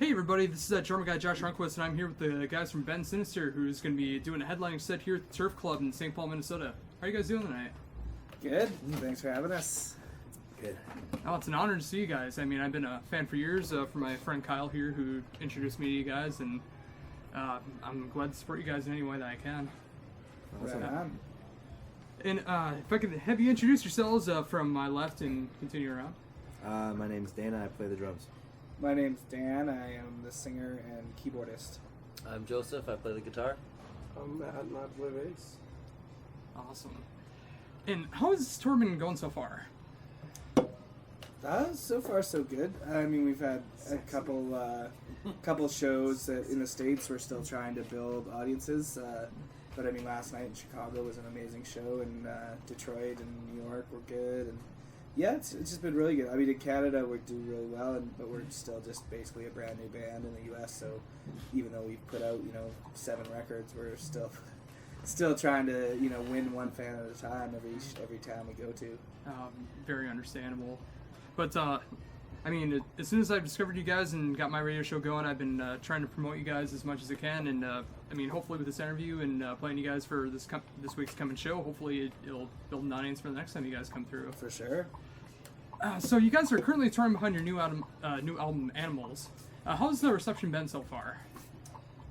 Hey everybody, this is drummer guy Josh Runquist, and I'm here with the guys from Sinister, who's going to be doing a headlining set here at the Turf Club in St. Paul, Minnesota. How are you guys doing tonight? Good. Thanks for having us. Good. Oh, it's an honor to see you guys. I mean, I've been a fan for years from my friend Kyle here, who introduced me to you guys, and I'm glad to support you guys in any way that I can. Right on. And if I could have you introduce yourselves from my left and continue around. My name's Dana. I play the drums. My name's Dan. I am the singer and keyboardist. I'm Joseph. I play the guitar. I'm Matt, and I play bass. Awesome. And how has this tour been going so far? So far, so good. I mean, we've had a couple shows that in the States. We're still trying to build audiences. But I mean, last night in Chicago was an amazing show, and Detroit and New York were good. And yeah, it's just been really good. I mean, in Canada, we do really well, but we're still just basically a brand new band in the U.S. So even though we've put out 7 records, we're still trying to win one fan at a time every town we go to. Very understandable. But I mean, as soon as I discovered you guys and got my radio show going, I've been trying to promote you guys as much as I can. And I mean, hopefully with this interview and playing you guys for this week's coming show, hopefully it'll build an audience for the next time you guys come through. For sure. So you guys are currently touring behind your new album, Animals. How's the reception been so far?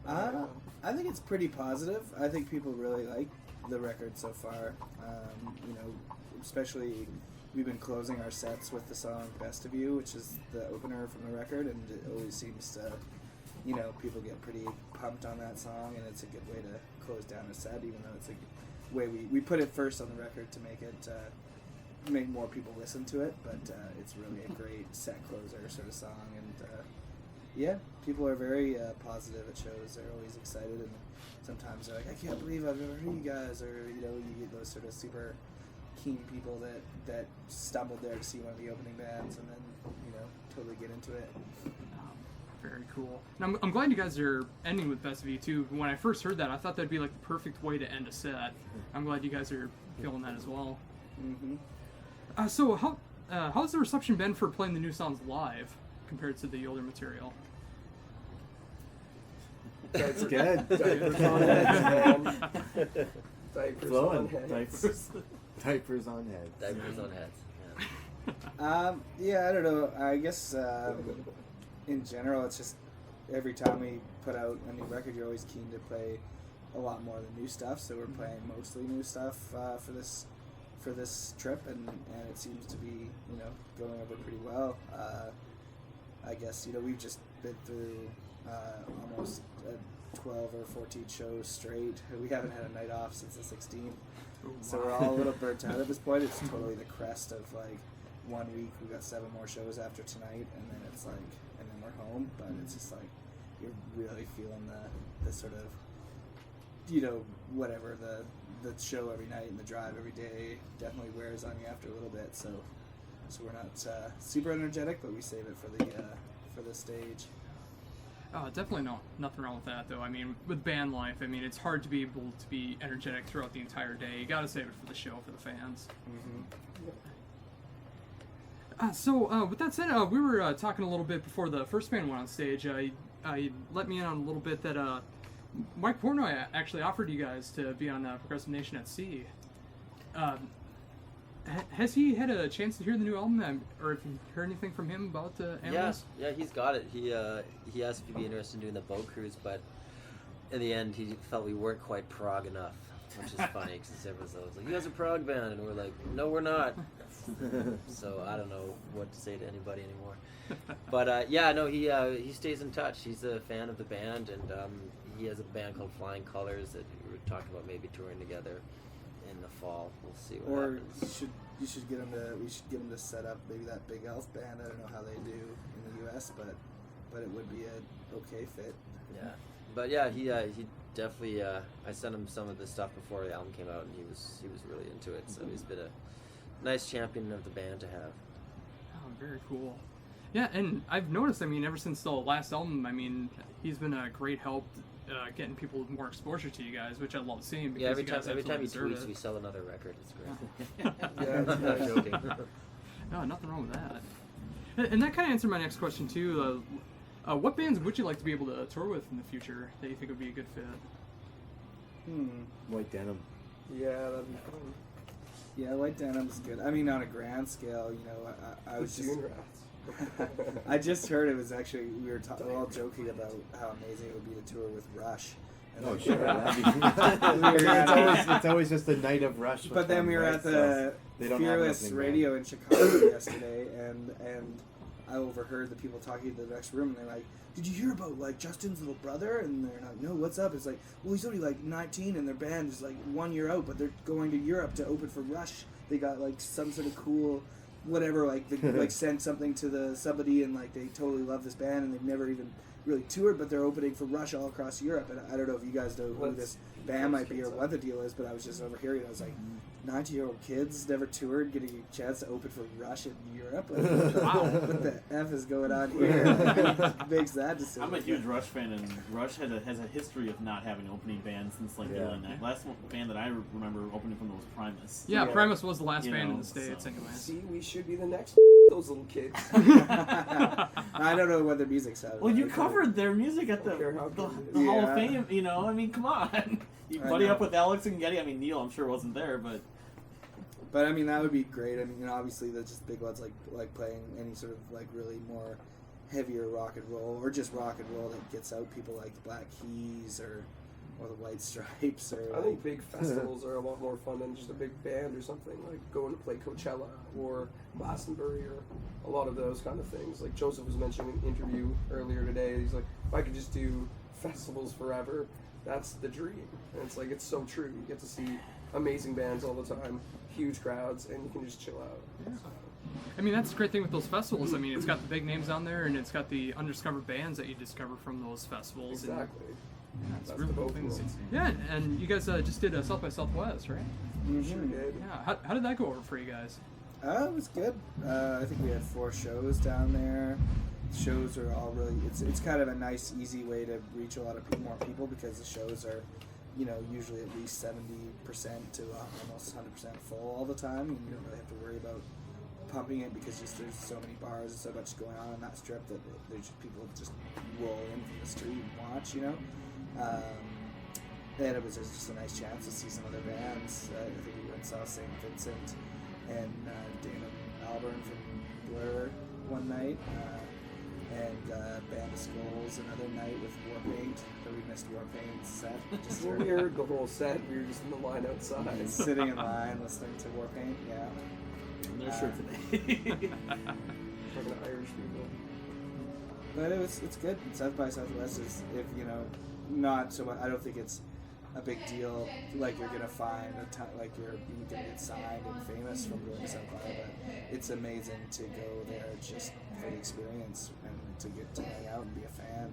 I think it's pretty positive. I think people really like the record so far. Especially we've been closing our sets with the song Best of You, which is the opener from the record, and it always seems to, people get pretty pumped on that song, and it's a good way to close down a set, even though it's a way we put it first on the record to make more people listen to it, but it's really a great set closer sort of song, and yeah, people are very positive at shows. They're always excited, and sometimes they're like, I can't believe I've never heard you guys, or you get those sort of super keen people that stumbled there to see one of the opening bands and then totally get into it. Very cool. And I'm glad you guys are ending with Best of You too. When I first heard that, I thought that'd be like the perfect way to end a set. I'm glad you guys are feeling that as well. Mm-hmm. So how's the reception been for playing the new songs live compared to the older material? That's good. Diapers on heads, man. Diapers Flowing. on heads. Diapers on heads. Diapers on heads. Yeah, I don't know. I guess in general, it's just every time we put out a new record, you're always keen to play a lot more of the new stuff. So we're playing mostly new stuff for this trip, and it seems to be going over pretty well. I guess we've just been through almost 12 or 14 shows straight. We haven't had a night off since the 16th. So we're all a little burnt out at this point. It's totally the crest of like 1 week. We've got 7 more shows after tonight, and then it's like, and then we're home. But it's just like you're really feeling the sort of whatever the show every night and the drive every day definitely wears on you after a little bit. So we're not super energetic, but we save it for the stage. Definitely nothing wrong with that, though. I mean, with band life, I mean, it's hard to be able to be energetic throughout the entire day. You gotta save it for the show, for the fans. So, with that said, we were talking a little bit before the first band went on stage. I let me in on a little bit that Mike Portnoy actually offered you guys to be on Progressive Nation at Sea. Has he had a chance to hear the new album, or have you heard anything from him about Animals? Yeah, he's got it. He asked if he'd be interested in doing the boat cruise, but in the end, he felt we weren't quite prog enough, which is funny because everyone's always like, "You guys are a prog band," and we're like, "No, we're not." So I don't know what to say to anybody anymore. But he stays in touch. He's a fan of the band, and he has a band called Flying Colors that we were talking about maybe touring together in the fall. We'll see what happens. We should get him to set up maybe that Big Elf band. I don't know how they do in the U.S., but it would be a okay fit. Yeah, but yeah, he definitely. I sent him some of the stuff before the album came out, and he was really into it. So he's been a nice champion of the band to have. Oh, very cool. Yeah, and I've noticed. I mean, ever since the last album, I mean, he's been a great help getting people more exposure to you guys, which I love seeing. Because every time he tweets, we sell another record. It's great. Yeah, I'm not joking. No, nothing wrong with that. And that kind of answered my next question too. What bands would you like to be able to tour with in the future that you think would be a good fit? White Denim. Yeah, that'd be fun. Yeah, White Denim's good. I mean, on a grand scale, you know, I was just... Platoon Rats. I just heard it was actually, we were all joking about how amazing it would be to tour with Rush. And Oh, then sure. we were at- That'd be we were at- it's always just a night of Rush. But then we were right? at the So they don't have Fearless nothing Radio in Chicago yesterday, and I overheard the people talking in the next room, and they're like, "Did you hear about like Justin's little brother?" And they're like, "No, what's up?" It's like, "Well, he's only like 19, and their band is like 1 year out, but they're going to Europe to open for Rush. They got like some sort of cool, whatever, like they like sent something to somebody, and like they totally love this band, and they've never even really toured, but they're opening for Rush all across Europe." And I don't know if you guys know who this band might be or what the deal is, but I was just overhearing. I was like, 19-year-old kids never toured, getting a chance to open for Rush in Europe. Like, wow, what the F is going on here? Who makes that decision? I'm a huge Rush fan, and Rush has a history of not having opening bands since like Yeah. Dylan. That last band that I remember opening from was Primus. Yeah, Yeah. Primus was the last You band in know, the States, so- anyways. See, we should be the next those little kids. I don't know what their music sounds Well, you like. covered their music at the Don't care how good it the is. Hall of Yeah. Fame. You know, I mean, come on. You I buddy know. up with Alex and Getty. I mean, Neil, I'm sure wasn't there, but But I mean, that would be great. I mean, you know, obviously, there's just big ones like playing any sort of like really more heavier rock and roll, or just rock and roll that gets out people like the Black Keys or the White Stripes, or I like, think big festivals are a lot more fun than just a big band or something, like going to play Coachella or Glastonbury or a lot of those kind of things. Like Joseph was mentioning in an interview earlier today, he's like, if I could just do festivals forever, that's the dream. And it's like, it's so true. You get to see amazing bands all the time, huge crowds, and you can just chill out. I mean, that's the great thing with those festivals. I mean, it's got the big names on there, and it's got the undiscovered bands that you discover from those festivals. And, Exactly. yeah, it's That's really the cool both thing to see. worlds. Yeah, and you guys just did South by Southwest, right? Sure did. Yeah. How did that go over for you guys? it was good. I think we had 4 shows down there. Shows are all really. It's kind of a nice, easy way to reach a lot of more people because the shows are, you know, usually at least 70% to almost 100% full all the time. And you don't really have to worry about pumping it because there's so many bars and so much going on that strip that there's just people just roll in from the street and watch, you know. And it was just a nice chance to see some other bands. I think we went and saw St. Vincent and Dana Alburn from Blur one night, and Band of Skulls another night with Warpaint. But we missed Warpaint's set. Just When we heard the whole set, we were just in the line outside. sitting in line listening to Warpaint. Yeah. they're sure today. Talking to Irish people. But it's good. South by Southwest is, if you know, not so much. I don't think it's a big deal. Like you're gonna find like you're gonna get signed and famous from going to South by, but it's amazing to go there just for the experience and to get to hang out and be a fan.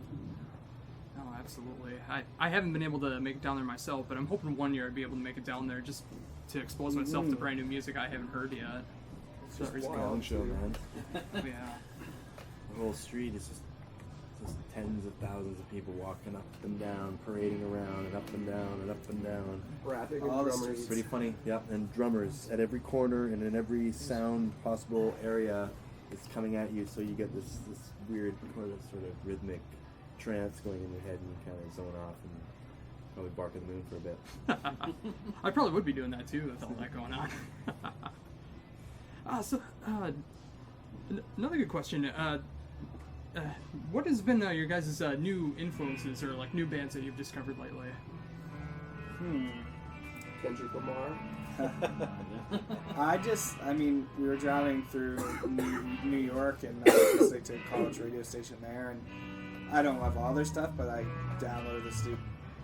Oh, absolutely. I haven't been able to make it down there myself, but I'm hoping one year I'd be able to make it down there just to expose myself to brand new music I haven't heard yet. So that reason- Gong show, man. yeah. The whole street is just tens of thousands of people walking up and down, parading around and up and down and up and down. Rapping All and the drummers. streets. Pretty funny, yep. And drummers at every corner and in every sound possible area is coming at you, so you get this weird sort of rhythmic trance going in your head, and you kind of zone off and probably bark at the moon for a bit. I probably would be doing that too with all that going on. Another good question. What has been your guys' new influences or like new bands that you've discovered lately? Kendrick Lamar. I mean, we were driving through New York and I was listening to a college radio station there, and I don't love all their stuff, but I downloaded this new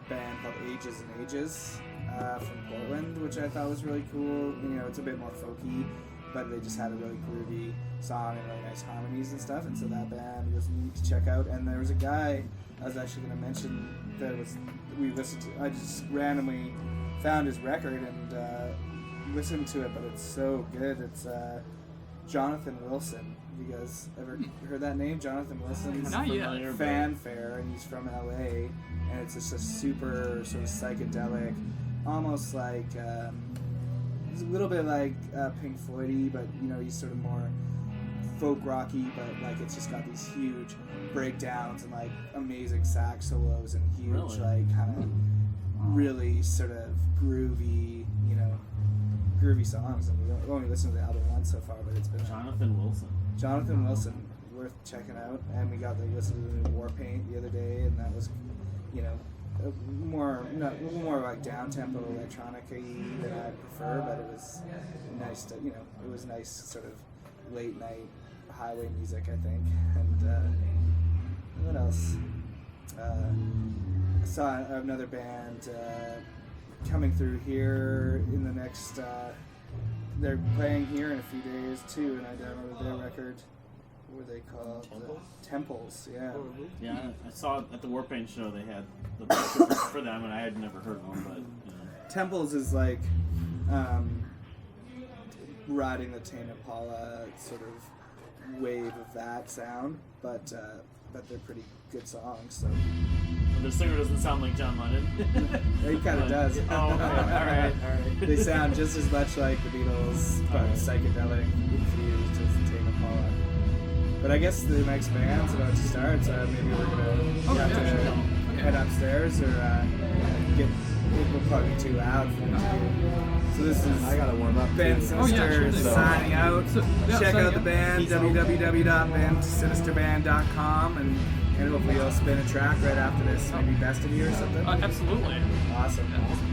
band called Ages and Ages from Portland, which I thought was really cool. You know, it's a bit more folky, but they just had a really groovy song and really nice harmonies and stuff, and so that band was neat to check out. And there was a guy I was actually going to mention that we listened to. I just randomly found his record and listened to it, but it's so good. It's Jonathan Wilson. Have you guys ever heard that name? Jonathan Wilson's Not yet. from Fanfare, and he's from LA, and it's just a super sort of psychedelic, almost like it's a little bit like Pink Floyd-y, but you know, he's sort of more folk rocky, but like it's just got these huge breakdowns and like amazing sax solos and huge Really? like kind of really sort of groovy, you know, groovy songs. And we've only listened to the album once so far, but it's been Jonathan Wilson, worth checking out. And we got to listen to the new Warpaint the other day, and that was, you know, more like down tempo electronic-y than I prefer, but it was nice to, you know, it was nice sort of late night highway music, I think. And what else? I saw another band coming through here in the next. They're playing here in a few days too, and I downloaded their record. What were they called? Temples. Yeah. Yeah, I saw at the Warpaint show they had the poster for them, and I had never heard of them, but you know. Temples is like riding the Tame Impala sort of wave of that sound, but they're pretty good songs. So The singer doesn't sound like John Lennon. he kind of does. Oh, okay. All right. They sound just as much like the Beatles, but Alright. psychedelic infused as the Tame Impala. But I guess the next band's about to start, so maybe we're gonna have to head upstairs or we'll probably be too loud for them to do. So this is I gotta warm up. Ben too. Sinister sure. signing out. Check signing out the out. band, www.bendsinisterband.com, and hopefully you'll spin a track right after this, maybe Best of You or something. Absolutely. Awesome.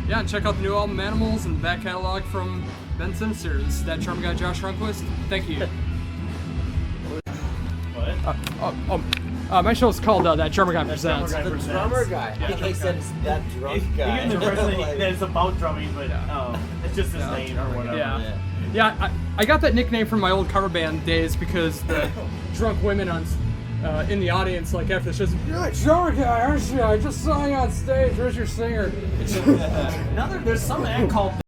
Yeah, and check out the new album Animals and the back catalog from Ben Sinister. This is that charming guy Josh Runquist. Thank you. What? My show is called That Charming Guy That Presents. Charming Guy The Presents. drummer guy. Yeah, I think he said it's that drunk You guy. get the impression Like- that it's about drumming, but it's just his Yeah. name or whatever. Yeah. Yeah, I got that nickname from my old cover band days because the drunk women on in the audience, like after the show, "You're that drummer guy, aren't you? I just saw you on stage. Where's your singer?" Now there's some act called